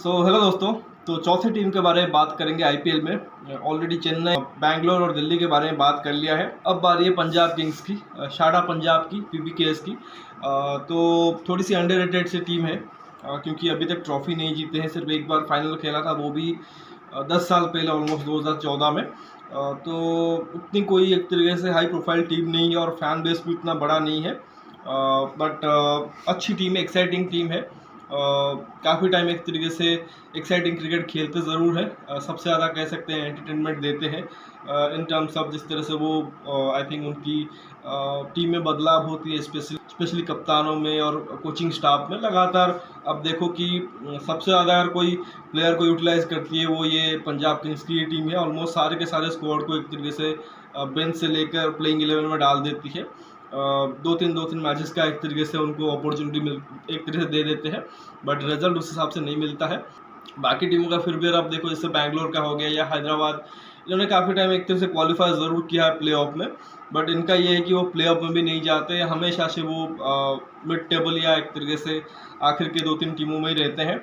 Hello दोस्तों। तो चौथी टीम के बारे में बात करेंगे आईपीएल में। ऑलरेडी चेन्नई, बैंगलोर और दिल्ली के बारे में बात कर लिया है। अब बारी है पंजाब किंग्स की, शाडा पंजाब की, पीबीकेएस की। तो थोड़ी सी अंडररेटेड सी टीम है, क्योंकि अभी तक ट्रॉफी नहीं जीते हैं। सिर्फ एक बार फाइनल खेला था, वो भी 10 साल पहले, ऑलमोस्ट 2014 में। तो उतनी कोई एक तरीके से हाई प्रोफाइल टीम नहीं है और फैन बेस भी उतना बड़ा नहीं है। बट अच्छी टीम है, एक्साइटिंग टीम है। काफ़ी टाइम एक तरीके से एक्साइटिंग क्रिकेट खेलते ज़रूर है। सबसे ज़्यादा कह सकते हैं एंटरटेनमेंट देते हैं इन टर्म्स ऑफ जिस तरह से वो आई थिंक उनकी टीम में बदलाव होती है, स्पेशली कप्तानों में और कोचिंग स्टाफ में लगातार। अब देखो कि सबसे ज़्यादा अगर कोई प्लेयर को यूटिलाइज करती है वो ये पंजाब किंग्स की टीम है। ऑलमोस्ट सारे के सारे स्क्वाड को एक तरीके से बेंच से लेकर प्लेइंग 11 में डाल देती है। दो तीन मैचेस का एक तरीके से उनको अपॉर्चुनिटी एक तरीके से दे देते हैं, बट रिजल्ट उस हिसाब से नहीं मिलता है। बाकी टीमों का फिर भी अगर आप देखो, जैसे बैंगलोर का हो गया या हैदराबाद, इन्होंने काफ़ी टाइम एक तरह से क्वालिफाई ज़रूर किया है प्लेऑफ में, बट इनका ये है कि वो प्लेऑफ में भी नहीं जाते। हमेशा से वो मिड टेबल या एक तरीके से आखिर के 2-3 टीमों में ही रहते हैं।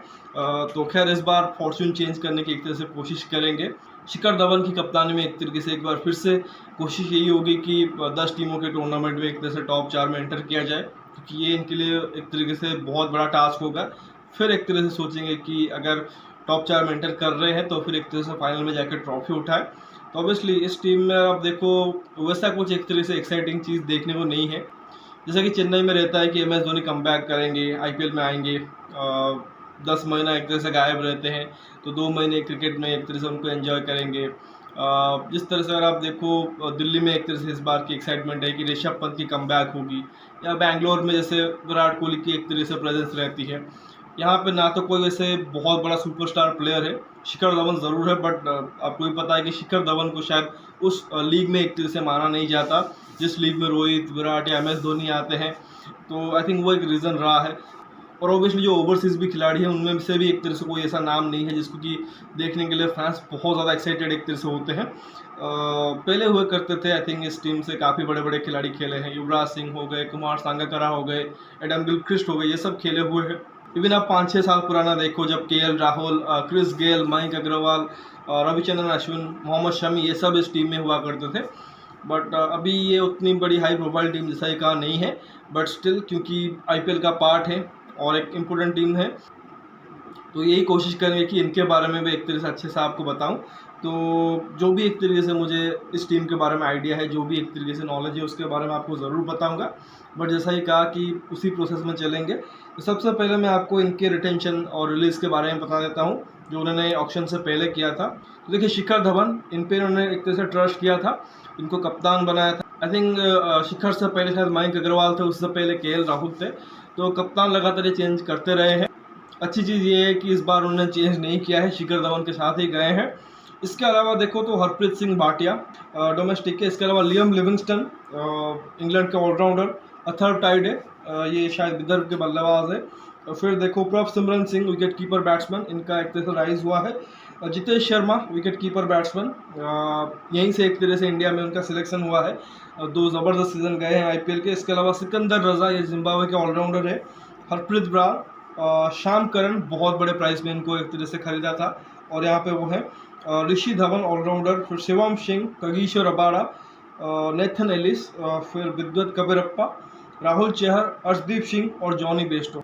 तो खैर इस बार फॉर्च्यून चेंज करने की एक तरह से कोशिश करेंगे। शिखर धवन की कप्तानी में एक तरीके से एक बार फिर से कोशिश यही होगी कि 10 टीमों के टूर्नामेंट में एक तरह से टॉप 4 में एंटर किया जाए, क्योंकि ये इनके लिए एक तरीके से बहुत बड़ा टास्क होगा। फिर एक तरह से सोचेंगे कि अगर टॉप 4 में एंटर कर रहे हैं तो फिर एक तरह से फाइनल में जाकर ट्रॉफी उठाए। तो ऑब्वियसली इस टीम में आप देखो, वैसा कुछ एक तरह से एक्साइटिंग चीज़ देखने को नहीं है। जैसा कि चेन्नई में रहता है कि MS धोनी कम बैक करेंगे, आईपीएल में आएंगे, 10 महीना एक तरह से गायब रहते हैं, तो 2 महीने क्रिकेट में एक तरह से उनको एंजॉय करेंगे। जिस तरह से अगर आप देखो, दिल्ली में एक तरह से इस बार की एक्साइटमेंट है कि ऋषभ पंत की कमबैक होगी, या बैंगलोर में जैसे विराट कोहली की एक तरह से प्रेजेंस रहती है। यहाँ पे ना तो कोई वैसे बहुत बड़ा सुपरस्टार प्लेयर है, शिखर धवन ज़रूर है, बट आपको भी पता है कि शिखर धवन को शायद उस लीग में एक तरह से माना नहीं जाता जिस लीग में रोहित, विराट या MS धोनी आते हैं। तो आई थिंक वो एक रीज़न रहा है। और ओबियसली जो ओवरसीज़ भी खिलाड़ी हैं उनमें से भी एक तरह से कोई ऐसा नाम नहीं है जिसको कि देखने के लिए फैंस बहुत ज़्यादा एक्साइटेड एक तरह से होते हैं। पहले हुए करते थे, आई थिंक इस टीम से काफ़ी बड़े बड़े खिलाड़ी खेले हैं। युवराज सिंह हो गए, कुमार संगकारा हो गए, एडम गिलक्रिस्ट हो गए, ये सब खेले हुए हैं। इवन आप 5-6 साल पुराना देखो, जब KL Rahul, Chris Gayle, Mayank Agarwal, Ravichandran Ashwin, Mohammed Shami, ये सब इस टीम में हुआ करते थे। बट अभी ये उतनी बड़ी हाई प्रोफाइल टीम जैसा ही कहा नहीं है, बट स्टिल क्योंकि IPL का पार्ट है और एक इम्पोर्टेंट टीम है, तो यही कोशिश करेंगे कि इनके बारे में भी एक तरह से अच्छे से आपको बताऊं। तो जो भी एक तरीके से मुझे इस टीम के बारे में आइडिया है, जो भी एक तरीके से नॉलेज है, उसके बारे में आपको ज़रूर बताऊंगा। बट जैसा ही कहा कि उसी प्रोसेस में चलेंगे। तो सबसे पहले मैं आपको इनके रिटेंशन और रिलीज़ के बारे में बता देता हूँ, जो उन्होंने ऑक्शन से पहले किया था। तो देखिए, शिखर धवन, इन पर उन्होंने एक तरह से ट्रस्ट किया था, इनको कप्तान बनाया था। आई थिंक शिखर से पहले शायद मयंक अग्रवाल थे, उससे पहले KL राहुल थे। तो कप्तान लगातार ये चेंज करते रहे हैं। अच्छी चीज़ ये है कि इस बार उन्होंने चेंज नहीं किया है, शिखर धवन के साथ ही गए हैं। इसके अलावा देखो तो हरप्रीत सिंह भाटिया डोमेस्टिक के, इसके अलावा लियम लिविंगस्टन, इंग्लैंड के ऑलराउंडर, अथर्व टाइड है, ये शायद विदर्भ के बल्लेबाज है। फिर देखो Prabhsimran Singh, wicket keeper batsman, इनका एक तरह से राइज हुआ है। Jitesh Sharma, wicket keeper batsman, यहीं से एक तरह से इंडिया में उनका सिलेक्शन हुआ है। 2 ज़बरदस्त सीजन गए हैं IPL के। इसके अलावा सिकंदर रजा, ये जिम्बाब्वे के ऑलराउंडर है। हरप्रीत ब्रार, श्याम करन, बहुत बड़े प्राइस में इनको एक तरह से खरीदा था और यहाँ पे वो है। ऋषि धवन ऑलराउंडर, फिर Shivam Singh, कगीश्वर Rabada, Nathan Ellis, फिर विद्वत कबीरप्पा, राहुल चहर, अर्शदीप सिंह और जॉनी बेस्टो।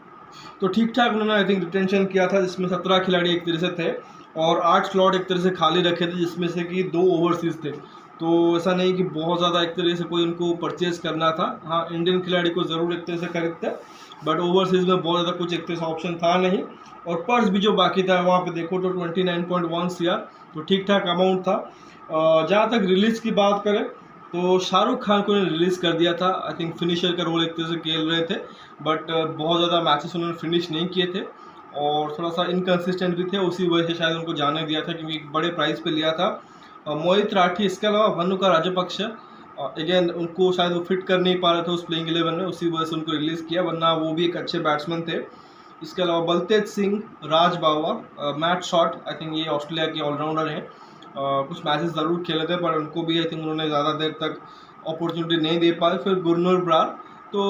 तो ठीक ठाक उन्होंने आई थिंक रिटेंशन किया था, जिसमें 17 खिलाड़ी एक तरह से थे और 8 स्लॉट एक तरह से खाली रखे थे, जिसमें से कि 2 ओवरसीज़ थे। तो ऐसा नहीं कि बहुत ज़्यादा एक तरह से कोई उनको परचेज़ करना था। हाँ, इंडियन खिलाड़ी को ज़रूर एक तरह से खरीदते, बट ओवरसीज़ में बहुत ज़्यादा कुछ एक तरह से ऑप्शन था नहीं। और पर्स भी जो बाकी था वहाँ पे देखो तो 29.1 CR, तो ठीक ठाक अमाउंट था। जहाँ तक रिलीज़ की बात करें तो शाहरुख खान को उन्होंने रिलीज़ कर दिया था। आई थिंक फिनिशर का रोल एक तरह से खेल रहे थे, बट बहुत ज़्यादा मैचेस उन्होंने फिनिश नहीं किए थे और थोड़ा सा इनकन्सिस्टेंट भी थे, उसी वजह से शायद उनको जाने दिया था, क्योंकि बड़े प्राइस पे लिया था। मोहित राठी, इसके अलावा भनुका राजपक्ष, अगेन उनको शायद वो फिट कर नहीं पा रहे थे उस प्लेइंग 11 में, उसी वजह से उनको रिलीज़ किया, वरना वो भी एक अच्छे बैट्समैन थे। इसके अलावा बलतेज सिंह, राज बावा, मैट शॉट, आई थिंक ये ऑस्ट्रेलिया के ऑलराउंडर हैं। कुछ मैचेस ज़रूर खेले थे, पर उनको भी आई थिंक उन्होंने ज़्यादा देर तक अपॉर्चुनिटी नहीं दे पाए। फिर गुरनूर ब्रार, तो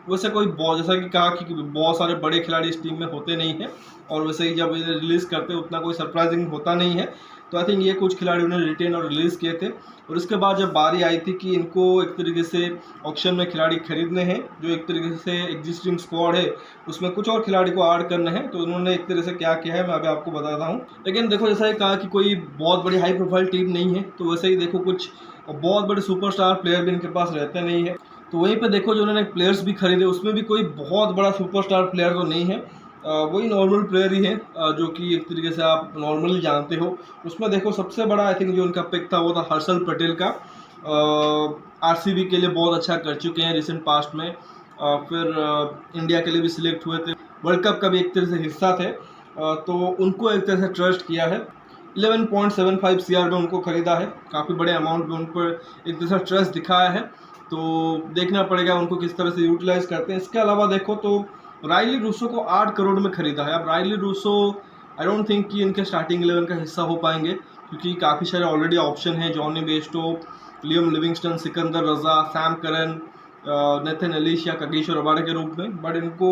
वैसे कोई बहुत, जैसा कि कहा कि बहुत सारे बड़े खिलाड़ी इस टीम में होते नहीं हैं, और वैसे ही जब ये रिलीज़ करते उतना कोई सरप्राइजिंग होता नहीं है। तो आई थिंक ये कुछ खिलाड़ी उन्होंने रिटेन और रिलीज़ किए थे, और इसके बाद जब बारी आई थी कि इनको एक तरीके से ऑक्शन में खिलाड़ी खरीदने हैं, जो एक तरीके से एग्जिस्टिंग स्क्वाड है उसमें कुछ और खिलाड़ी को ऐड करने हैं, तो उन्होंने एक तरह से क्या किया है मैं अभी आपको बताता हूँ। लेकिन देखो, जैसा ही कहा कि कोई बहुत बड़ी हाई प्रोफाइल टीम नहीं है, तो वैसे ही देखो कुछ बहुत बड़े सुपरस्टार प्लेयर भी इनके पास रहते नहीं है। तो वहीं पे देखो जो उन्होंने प्लेयर्स भी खरीदे उसमें भी कोई बहुत बड़ा सुपरस्टार प्लेयर तो नहीं है, वही नॉर्मल प्लेयर ही है, जो कि एक तरीके से आप नॉर्मली जानते हो। उसमें देखो सबसे बड़ा आई थिंक जो उनका पिक था वो था हर्षल पटेल का, आरसीबी के लिए बहुत अच्छा कर चुके हैं रिसेंट पास्ट में, फिर इंडिया के लिए भी सिलेक्ट हुए थे, वर्ल्ड कप का भी एक तरह से हिस्सा थे, तो उनको एक तरह से ट्रस्ट किया है। 11.75 CR में उनको खरीदा है, काफ़ी बड़े अमाउंट में उन पर एक तरह से ट्रस्ट दिखाया है, तो देखना पड़ेगा उनको किस तरह से यूटिलाइज करते हैं। इसके अलावा देखो तो राइली रूसो को 8 करोड़ में खरीदा है। अब Rilee Rossouw I don't think कि इनके स्टार्टिंग 11 का हिस्सा हो पाएंगे, क्योंकि काफ़ी सारे ऑलरेडी ऑप्शन हैं, Jonny Bairstow, Liam Livingstone, Sikandar Raza, Sam Curran, Nathan Ellis या कगिसो रबाडा के रूप में, बट इनको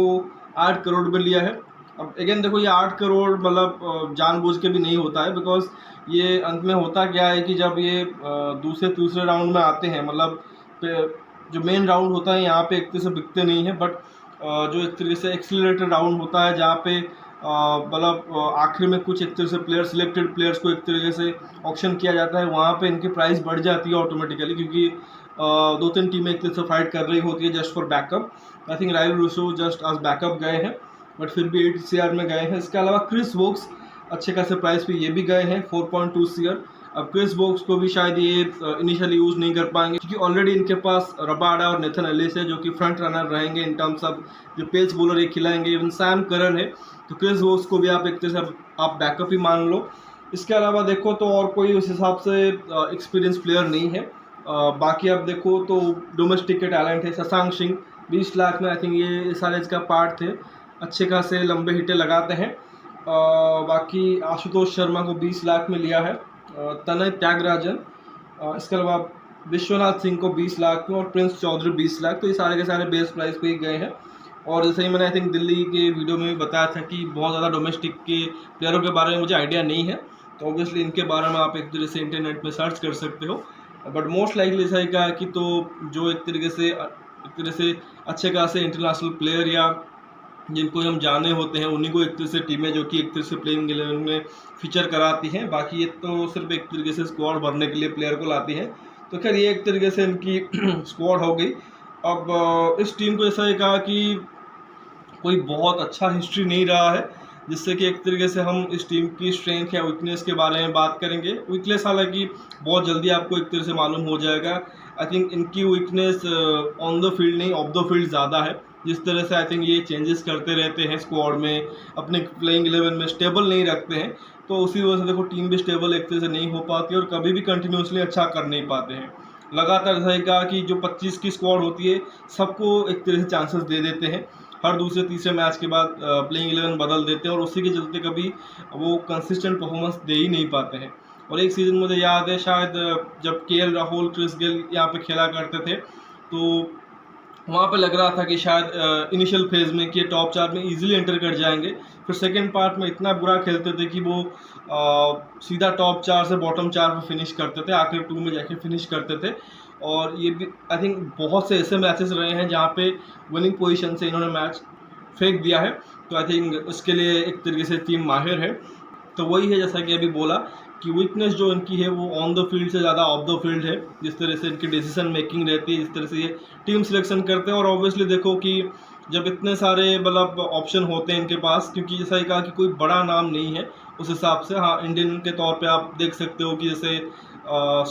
8 करोड़ में लिया है। अब अगेन देखो ये 8 करोड़ मतलब जानबूझ के भी नहीं होता है, बिकॉज ये अंत में होता क्या है कि जब ये दूसरे राउंड में आते हैं, मतलब जो मेन राउंड होता है यहाँ पे एक तरह से बिकते नहीं है, बट जो एक तरीके से एक्सीलरेटेड राउंड होता है जहाँ पे मतलब आखिर में कुछ एक तरह से सिलेक्टेड प्लेयर्स को एक तरीके से ऑक्शन किया जाता है, वहाँ पे इनकी प्राइस बढ़ जाती है ऑटोमेटिकली, क्योंकि 2-3 टीमें एक तरह से फाइट कर रही होती है just for backup. I think Rahul Rousseau just आज बैकअप गए हैं, बट फिर भी 8 CR में गए हैं। इसके अलावा क्रिस वोक्स अच्छे खासे प्राइस पे ये भी गए हैं 4.2 CR। अब क्रिस वोक्स को भी शायद ये इनिशियली यूज़ नहीं कर पाएंगे, क्योंकि ऑलरेडी इनके पास रबाडा और नेथन एलिस है जो कि फ्रंट रनर रहेंगे इन टर्म्स ऑफ जो पेस बॉलर ये खिलाएंगे। इवन सैम करन है, तो क्रिस वोक्स को भी आप एक तरह से आप बैकअप ही मान लो। इसके अलावा देखो तो और कोई उस हिसाब से एक्सपीरियंस प्लेयर नहीं है। बाकी आप देखो तो डोमेस्टिक के टैलेंट है, शशांक सिंह 20 लाख में, आई थिंक ये इस साल इसका पार्ट थे, अच्छे खासे लंबे हिटे लगाते हैं। बाकी आशुतोष शर्मा को 20 लाख में लिया है, तनय त्यागराजन, इसके अलावा विश्वनाथ सिंह को 20 लाख में, और प्रिंस चौधरी 20 लाख। तो ये सारे के सारे बेस प्राइस पे ही गए हैं। और जैसे ही मैंने आई थिंक दिल्ली के वीडियो में भी बताया था कि बहुत ज़्यादा डोमेस्टिक के प्लेयरों के बारे में मुझे आइडिया नहीं है, तो ऑब्वियसली इनके बारे में आप एक तरह से इंटरनेट में सर्च कर सकते हो, बट मोस्ट लाइकली ऐसा ही कहा कि तो जो एक तरीके से अच्छे खासे इंटरनेशनल प्लेयर या जिनको हम जाने होते हैं उन्हीं को एक तरह से टीमें जो कि एक तरह से प्लेइंग 11 में फीचर कराती हैं, बाकी ये तो सिर्फ एक तरीके से स्क्वाड भरने के लिए प्लेयर को लाती हैं। तो खैर ये एक तरीके से इनकी स्क्वाड हो गई। अब इस टीम को ऐसा ही कहा कि कोई बहुत अच्छा हिस्ट्री नहीं रहा है, जिससे कि एक तरीके से हम इस टीम की स्ट्रेंथ या वीकनेस के बारे में बात करेंगे। वीकनेस हालांकि बहुत जल्दी आपको एक तरह से मालूम हो जाएगा। आई थिंक इनकी वीकनेस ऑन द फील्ड नहीं, ऑफ द फील्ड ज़्यादा है। जिस तरह से आई थिंक ये चेंजेस करते रहते हैं स्क्वाड में, अपने प्लेइंग 11 में स्टेबल नहीं रखते हैं, तो उसी वजह से देखो टीम भी स्टेबल एक तरह से नहीं हो पाती और कभी भी कंटिन्यूसली अच्छा कर नहीं पाते हैं। लगातार ऐसा ही कहा कि जो 25 की स्क्वाड होती है सबको एक तरह से चांसेस दे देते हैं, हर दूसरे तीसरे मैच के बाद प्लेइंग 11 बदल देते हैं, और उसी के चलते कभी वो कंसिस्टेंट परफॉर्मेंस दे ही नहीं पाते हैं। और एक सीज़न मुझे याद है शायद जब KL राहुल, क्रिस गेल यहाँ पे खेला करते थे, तो वहाँ पे लग रहा था कि शायद इनिशियल फेज में कि टॉप 4 में इजीली एंटर कर जाएंगे, फिर सेकंड पार्ट में इतना बुरा खेलते थे कि वो सीधा टॉप 4 से बॉटम 4 पे फिनिश करते थे, आखिर 2 में जाके फिनिश करते थे। और ये भी आई थिंक बहुत से ऐसे मैचेस रहे हैं जहाँ पे विनिंग पोजीशन से इन्होंने मैच फेंक दिया है, तो आई थिंक उसके लिए एक तरीके से टीम माहिर है। तो वही है जैसा कि अभी बोला कि वीकनेस जो इनकी है वो ऑन द फील्ड से ज़्यादा ऑफ द फील्ड है, जिस तरह से इनकी डिसीजन मेकिंग रहती है, जिस तरह से ये टीम सिलेक्शन करते हैं। और ऑब्वियसली देखो कि जब इतने सारे मतलब ऑप्शन होते हैं इनके पास, क्योंकि जैसा ही कहा कि कोई बड़ा नाम नहीं है उस हिसाब से, हाँ इंडियन के तौर पे आप देख सकते हो कि जैसे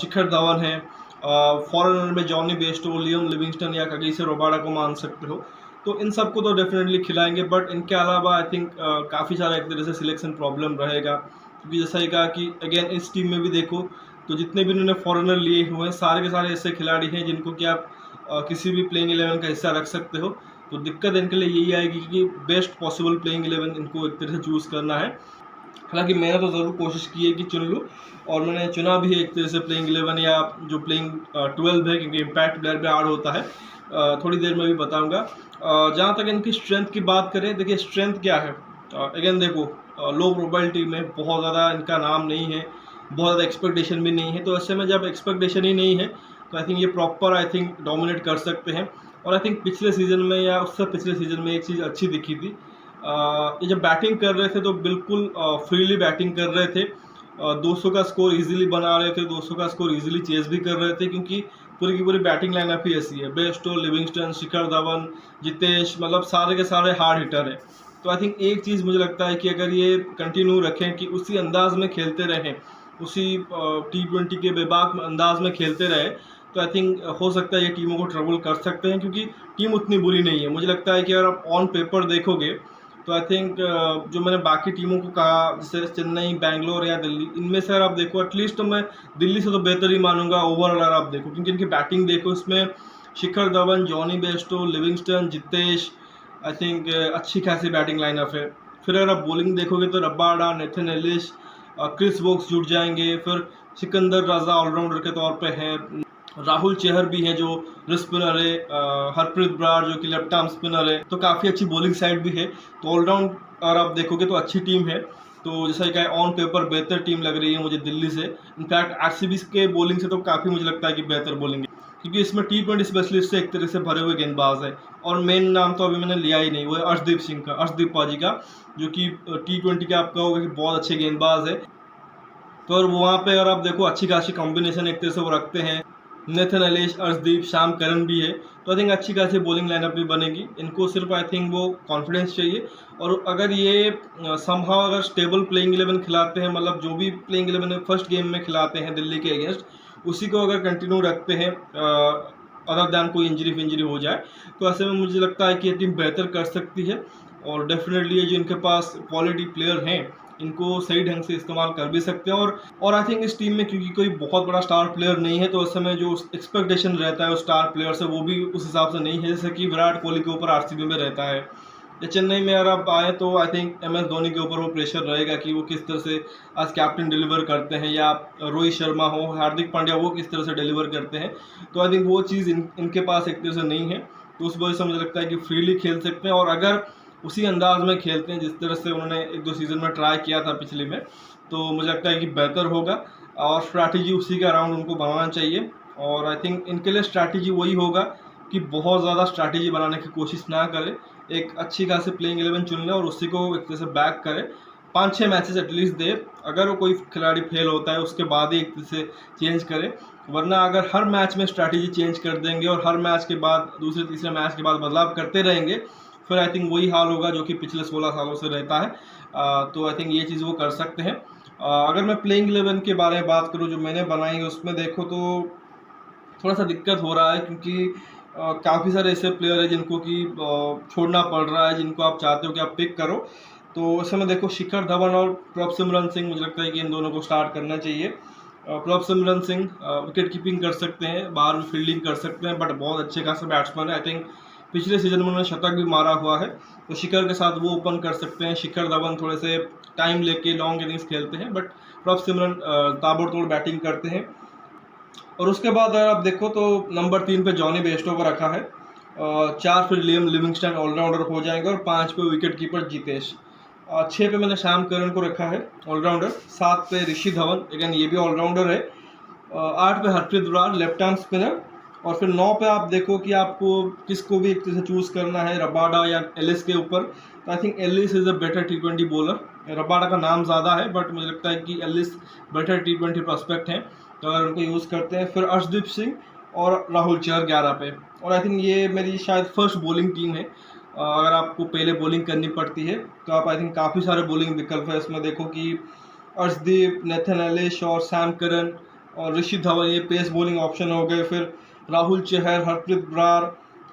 शिखर धवन है, फॉरेनर में जॉनी बेस्टो, लियम लिविंगस्टन या कगिसो रबाडा को मान सकते हो, तो इन सबको तो डेफिनेटली खिलाएंगे। बट इनके अलावा आई थिंक काफ़ी सारा एक तरह से सिलेक्शन प्रॉब्लम रहेगा, क्योंकि जैसा ही कहा कि अगेन इस टीम में भी देखो तो जितने भी इन्होंने फॉरेनर लिए हुए हैं सारे के सारे ऐसे खिलाड़ी हैं जिनको कि आप किसी भी प्लेइंग 11 का हिस्सा रख सकते हो। तो दिक्कत इनके लिए यही आएगी कि बेस्ट पॉसिबल प्लेइंग 11 इनको एक तरह से चूज़ करना है। हालांकि मैंने तो ज़रूर कोशिश की है कि चुन लूँ, और मैंने चुना भी है एक तरह से प्लेइंग 11 या जो प्लेइंग 12 है, क्योंकि इम्पैक्ट प्लेयर भी ऐड होता है। थोड़ी देर में भी बताऊंगा। जहाँ तक इनकी स्ट्रेंथ की बात करें, देखिए स्ट्रेंथ क्या है। अगेन देखो, लो प्रोफाइल टीम है, बहुत ज़्यादा इनका नाम नहीं है, बहुत ज़्यादा एक्सपेक्टेशन भी नहीं है। तो ऐसे में जब एक्सपेक्टेशन ही नहीं है तो आई थिंक ये प्रॉपर आई थिंक डोमिनेट कर सकते हैं। और आई थिंक पिछले सीज़न में या उससे पिछले सीज़न में एक चीज़ अच्छी दिखी थी, ये जब बैटिंग कर रहे थे तो बिल्कुल फ्रीली बैटिंग कर रहे थे, 200 का स्कोर इजीली बना रहे थे, 200 का स्कोर इजीली चेस भी कर रहे थे, क्योंकि पूरी की पूरी बैटिंग लाइनअप ही ऐसी है। बेस्टो, लिविंगस्टन, शिखर धवन, जितेश, मतलब सारे के सारे हार्ड हिटर है। तो आई थिंक एक चीज़ मुझे लगता है कि अगर ये कंटिन्यू रखें कि उसी अंदाज में खेलते रहें, उसी T20 के बेबाक अंदाज में खेलते रहे, तो आई थिंक हो सकता है ये टीमों को ट्रबल कर सकते हैं, क्योंकि टीम उतनी बुरी नहीं है। मुझे लगता है कि अगर आप ऑन पेपर देखोगे तो आई थिंक जो मैंने बाकी टीमों को कहा, जैसे चेन्नई, बैंगलोर या दिल्ली, इनमें से अगर आप देखो एटलीस्ट तो मैं दिल्ली से तो बेहतर ही मानूंगा ओवरऑल अगर आप देखो, क्योंकि इनकी बैटिंग देखो, इसमें Shikhar Dhawan, Jonny Bairstow, Livingstone, Jitesh, I think अच्छी खासी बैटिंग लाइनअप है। फिर अगर आप बॉलिंग देखोगे तो Rabada, Nathan Ellis, Chris Woakes जुड़ जाएंगे। फिर सिकंदर रजा ऑलराउंडर के तौर पे है, राहुल चेहर भी है जो रिस्ट स्पिनर है, हरप्रीत ब्रार जो कि लेफ्ट आर्म स्पिनर है। तो काफ़ी अच्छी बॉलिंग साइड भी है। तो ऑलराउंड अगर आप देखोगे तो अच्छी टीम है। तो जैसा कि ऑन पेपर बेहतर टीम लग रही है मुझे दिल्ली से। इनफैक्ट आरसीबी के बॉलिंग से तो काफ़ी मुझे लगता है कि बेहतर बॉलिंग है, क्योंकि इसमें T20 स्पेशलिस्ट से एक तरह से भरे हुए गेंदबाज है। और मेन नाम तो अभी मैंने लिया ही नहीं, वो है अर्शदीप सिंह का, अर्शदीप पाजी का, जो कि T20 का आप कहोगे कि बहुत अच्छे गेंदबाज है। तो और वहाँ पे अगर आप देखो अच्छी खासी कॉम्बिनेशन एक तरह से वो रखते हैं, नेथन एलिस, अर्शदीप, शाम करन भी है। तो आई थिंक अच्छी खासी बॉलिंग लाइनअप भी बनेगी। इनको सिर्फ आई थिंक वो कॉन्फिडेंस चाहिए। और अगर ये समहाउ अगर स्टेबल प्लेइंग 11 खिलाते हैं, मतलब जो भी प्लेइंग 11 फर्स्ट गेम में खिलाते हैं दिल्ली के अगेंस्ट, उसी को अगर कंटिन्यू रखते हैं अदर दैन कोई इंजरी हो जाए, तो ऐसे में मुझे लगता है कि ये टीम बेहतर कर सकती है। और डेफिनेटली ये जो इनके पास क्वालिटी प्लेयर हैं, इनको सही ढंग से इस्तेमाल कर भी सकते हैं। और आई थिंक इस टीम में क्योंकि कोई बहुत बड़ा स्टार प्लेयर नहीं है, तो उस समय जो एक्सपेक्टेशन रहता है उस स्टार प्लेयर से, वो भी उस हिसाब से नहीं है जैसे कि विराट कोहली के ऊपर आरसीबी में रहता है, या चेन्नई में अगर आप आए तो आई थिंक MS धोनी के ऊपर वो प्रेशर रहेगा कि वो किस तरह से आज कैप्टन डिलीवर करते हैं, या रोहित शर्मा हो, हार्दिक पांड्या, वो किस तरह से डिलीवर करते हैं। तो आई थिंक वो चीज़ इनके पास एक तरह से नहीं है। तो उस वजह से मुझे लगता है कि फ्रीली खेल सकते हैं। और अगर उसी अंदाज में खेलते हैं जिस तरह से उन्होंने 1-2 सीज़न में ट्राई किया था पिछले में, तो मुझे लगता है कि बेहतर होगा। और स्ट्रैटेजी उसी के अराउंड उनको बनाना चाहिए। और आई थिंक इनके लिए स्ट्रैटेजी वही होगा कि बहुत ज़्यादा स्ट्रैटेजी बनाने की कोशिश ना करें, एक अच्छी खासी प्लेइंग 11 चुन लें और उसी को एक तरह से बैक करें, 5-6 मैचेस एटलीस्ट दे। अगर वो कोई खिलाड़ी फेल होता है उसके बाद ही एक तरह से चेंज करें, वरना अगर हर मैच में स्ट्रैटेजी चेंज कर देंगे और हर मैच के बाद दूसरे तीसरे मैच के बाद बदलाव करते रहेंगे, फिर आई थिंक वही हाल होगा जो कि पिछले 16 सालों से रहता है। तो आई थिंक ये चीज़ वो कर सकते हैं। अगर मैं प्लेइंग 11 के बारे में बात करूँ जो मैंने बनाई है, उसमें देखो तो थोड़ा सा दिक्कत हो रहा है, क्योंकि काफ़ी सारे ऐसे प्लेयर हैं जिनको कि छोड़ना पड़ रहा है, जिनको आप चाहते हो कि आप पिक करो। तो उस समय देखो शिखर धवन और प्रभसिमरन सिंह, मुझे लगता है कि इन दोनों को स्टार्ट करना चाहिए। प्रभसिमरन सिंह विकेट कीपिंग कर सकते हैं, बाहर में फील्डिंग कर सकते हैं, बट बहुत अच्छे खासे बैट्समैन है। आई थिंक पिछले सीजन में उन्होंने शतक भी मारा हुआ है, तो शिखर के साथ वो ओपन कर सकते हैं। शिखर धवन थोड़े से टाइम लेके लॉन्ग इनिंग्स खेलते हैं, बट प्रभसिमरन ताबड़तोड़ बैटिंग करते हैं। और उसके बाद अगर आप देखो तो नंबर 3 पे जॉनी बेस्टो को रखा है, 4 फिर लियम लिविंगस्टन ऑलराउंडर हो जाएंगे, और 5 पे विकेट कीपर जितेश, 6 पे मैंने शाम करन को रखा है ऑलराउंडर, 7 पे ऋषि धवन, अगेन ये भी ऑलराउंडर है, 8 पे Harpreet Brar left arm spinner, और फिर 9 पे आप देखो कि आपको किसको भी एक तरह से चूज़ करना है, रबाडा या एलिस के ऊपर। तो I think Ellis is a better T20 bowler. Rabada का नाम ज़्यादा है, बट मुझे लगता है कि एलिस बेटर T20 प्रोस्पेक्ट हैं, तो अगर उनको यूज़ करते हैं। फिर अर्शदीप सिंह और राहुल चहर 11 पे। और आई थिंक ये मेरी शायद फर्स्ट बॉलिंग टीम है। अगर आपको पहले बॉलिंग करनी पड़ती है तो आप आई थिंक काफ़ी सारे बॉलिंग विकल्प है इसमें। देखो कि अर्शदीप, नेथन एलिस और सैम करन और ऋषि धवन, ये पेस बॉलिंग ऑप्शन हो गए। फिर राहुल चहर, हरप्रीत ब्रार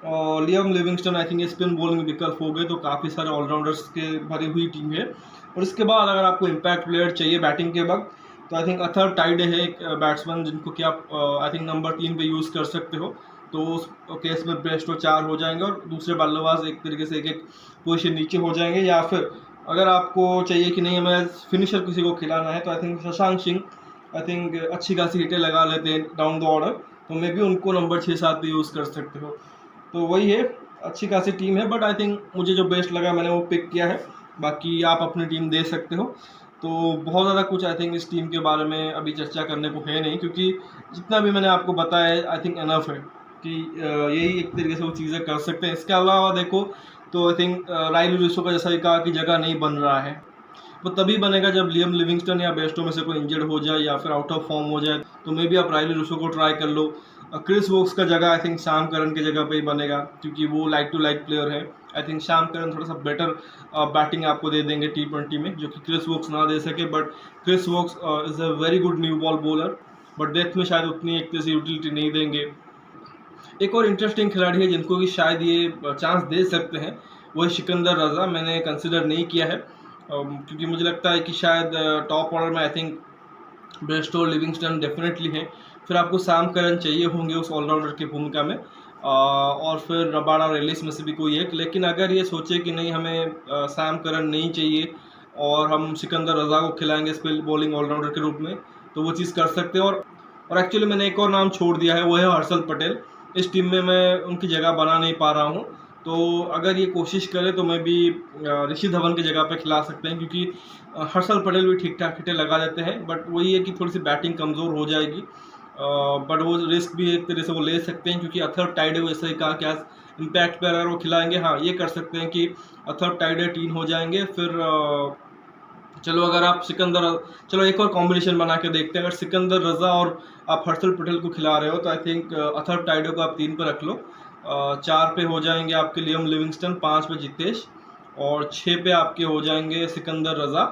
और लियम लिविंगस्टन, आई थिंक ये स्पिन बॉलिंग विकल्प हो गए। तो काफ़ी सारे ऑलराउंडर्स के भरी हुई टीम है। और इसके बाद अगर आपको इम्पैक्ट प्लेयर चाहिए बैटिंग के वक्त, तो आई थिंक अथर टाइड है एक बैट्समैन जिनको कि आप आई थिंक नंबर 3 पे यूज़ कर सकते हो। तो उस केस में बेस्टो 4 हो जाएंगे और दूसरे बल्लेबाज एक तरीके से एक पोजीशन नीचे हो जाएंगे। या फिर अगर आपको चाहिए कि नहीं हमें फिनिशर किसी को खिलाना है, तो I think Shashank Singh I think अच्छी खासी हिटें लगा लेते हैं डाउन द ऑर्डर, तो मे भी उनको नंबर 6-7 पे यूज़ कर सकते हो। तो वही है, अच्छी खासी टीम है, बट आई थिंक मुझे जो बेस्ट लगा मैंने वो पिक किया है। बाकी आप अपनी टीम दे सकते हो। तो बहुत ज़्यादा कुछ आई थिंक इस टीम के बारे में अभी चर्चा करने को है नहीं, क्योंकि जितना भी मैंने आपको बताया है आई थिंक एनफ है कि यही एक तरीके से वो चीज़ें कर सकते हैं। इसके अलावा देखो तो आई थिंक राइली रूसो का जैसा ही कहा कि जगह नहीं बन रहा है, वो तभी बनेगा जब लियम लिविंगस्टन या बेस्टो में से कोई इंजर्ड हो जाए या फिर आउट ऑफ फॉर्म हो जाए, तो मे बी आप राइली रूसो को ट्राई कर लो। क्रिस वोक्स का जगह आई थिंक शाम करन की जगह पे ही बनेगा, क्योंकि वो लाइक टू लाइक प्लेयर है। आई थिंक शाम करन थोड़ा सा बेटर बैटिंग आपको दे देंगे T20 में, जो कि क्रिस वोक्स ना दे सके। But Chris Woakes is a very good new ball bowler, but death में शायद उतनी एक तरह से यूटिलिटी नहीं देंगे। एक और इंटरेस्टिंग खिलाड़ी है जिनको कि शायद ये चांस दे सकते हैं, वो है सिकंदर रज़ा। मैंने कंसिडर नहीं किया है क्योंकि मुझे लगता है कि शायद टॉप ऑर्डर में I think Bairstow Livingstone definitely है, फिर आपको सैम करन चाहिए होंगे उस ऑलराउंडर की भूमिका में, और फिर रबाडा और एलिस में से भी कोई एक। लेकिन अगर ये सोचे कि नहीं हमें सैम करन नहीं चाहिए और हम सिकंदर रज़ा को खिलाएंगे स्पिन बॉलिंग ऑलराउंडर के रूप में, तो वो चीज़ कर सकते हैं। और एक्चुअली मैंने एक और नाम छोड़ दिया है, वो है हर्षल पटेल। इस टीम में मैं उनकी जगह बना नहीं पा रहा हूँ, तो अगर ये कोशिश करे तो मैं भी ऋषि धवन की जगह पे खिला सकते हैं, क्योंकि हर्षल पटेल भी ठीक ठाक हिटे लगा देते हैं। बट वही है कि थोड़ी सी बैटिंग कमज़ोर हो जाएगी, बट वो रिस्क भी एक तरह से वो ले सकते हैं, क्योंकि अथर्व टाइडे वैसे ही कहा कि आज इम्पैक्ट पर अगर वो खिलाएंगे, हाँ ये कर सकते हैं कि अथर्व टाइडे 3 हो जाएंगे। फिर चलो अगर आप चलो एक और कॉम्बिनेशन बना के देखते हैं। अगर सिकंदर रज़ा और आप हर्षल पटेल को खिला रहे हो तो आई थिंक अथर्व टाइडे को आप 3 पे रख लो। 4 पे हो जाएंगे आपके लियम लिविंगस्टन, 5 पे जितेश, और 6 पे आपके हो जाएंगे सिकंदर रज़ा,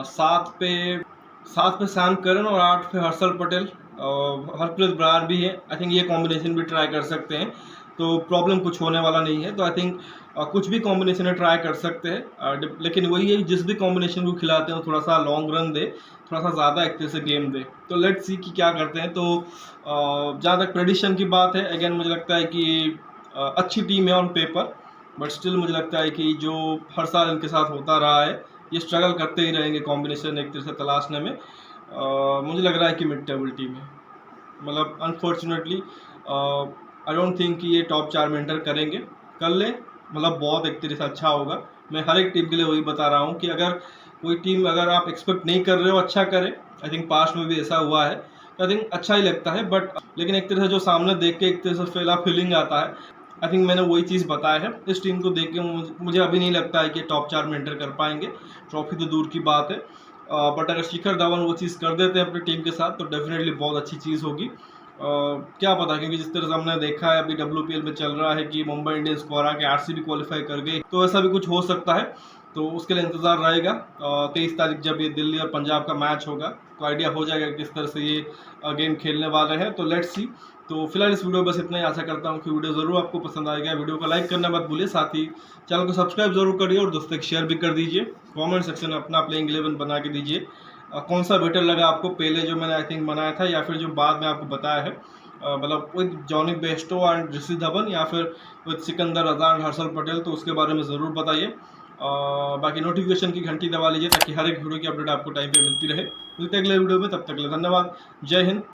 7 पे सैम करन, और 8 पे हर्षल पटेल। हरप्रीत बरार भी है, आई थिंक ये कॉम्बिनेशन भी ट्राई कर सकते हैं, तो प्रॉब्लम कुछ होने वाला नहीं है। तो आई थिंक कुछ भी कॉम्बिनेशन है ट्राई कर सकते हैं, लेकिन वही है जिस भी कॉम्बिनेशन को खिलाते हैं थोड़ा सा लॉन्ग रन दे, थोड़ा सा ज़्यादा एक तरह से गेम दे। तो लेट्स सी कि क्या करते हैं। तो जहाँ तक प्रेडिक्शन की बात है, अगेन मुझे लगता है कि अच्छी टीम है ऑन पेपर, बट स्टिल मुझे लगता है कि जो हर साल इनके साथ होता रहा है, ये स्ट्रगल करते ही रहेंगे कॉम्बिनेशन एक तरह से तलाशने में। मुझे लग रहा है कि मिड टेबल टीम है, मतलब अनफॉर्चुनेटली आई डोंट थिंक कि ये टॉप 4 में एंटर करेंगे। कर ले मतलब बहुत एक तरह से अच्छा होगा। मैं हर एक टीम के लिए वही बता रहा हूँ कि अगर कोई टीम अगर आप एक्सपेक्ट नहीं कर रहे हो अच्छा करे, आई थिंक पास्ट में भी ऐसा हुआ है, तो आई थिंक अच्छा ही लगता है। बट लेकिन एक तरह से जो सामने देख के एक तरह से फीलिंग आता है, आई थिंक मैंने वही चीज़ बताया है। इस टीम को देख के मुझे अभी नहीं लगता है कि टॉप 4 में एंटर कर पाएंगे, ट्रॉफी तो दूर की बात है। बट अगर शिखर धवन वो चीज़ कर देते हैं अपनी टीम के साथ तो डेफिनेटली बहुत अच्छी चीज़ होगी। क्या पता, क्योंकि जिस तरह से हमने देखा है अभी WPL में चल रहा है कि मुंबई इंडियंस को हरा के RCB क्वालिफाई कर गई, तो ऐसा भी कुछ हो सकता है। तो उसके लिए इंतज़ार रहेगा। 23 तारीख जब ये दिल्ली और पंजाब का मैच होगा तो आइडिया हो जाएगा किस तरह से ये गेम खेलने वाले हैं। तो लेट्स सी। तो फिलहाल इस वीडियो बस इतना ही। आशा करता हूँ कि वीडियो ज़रूर आपको पसंद आएगा। वीडियो को लाइक करना मत भूलिए, साथ ही चैनल को सब्सक्राइब जरूर करिए और दोस्तों को शेयर भी कर दीजिए। कमेंट सेक्शन में अपना प्लेइंग 11 बना के दीजिए, कौन सा बेटर लगा आपको, पहले जो मैंने आई थिंक बनाया था या फिर जो बाद में आपको बताया है, मतलब विद जॉनी बेस्टो एंड ऋषि धवन या फिर with Sikandar Raza and Harshal Patel, तो उसके बारे में ज़रूर बताइए। बाकी नोटिफिकेशन की घंटी दबा लीजिए ताकि हर एक वीडियो की अपडेट आपको टाइम पे मिलती रहे। मिलते हैं अगले वीडियो में, तब तक के लिए धन्यवाद। जय हिंद।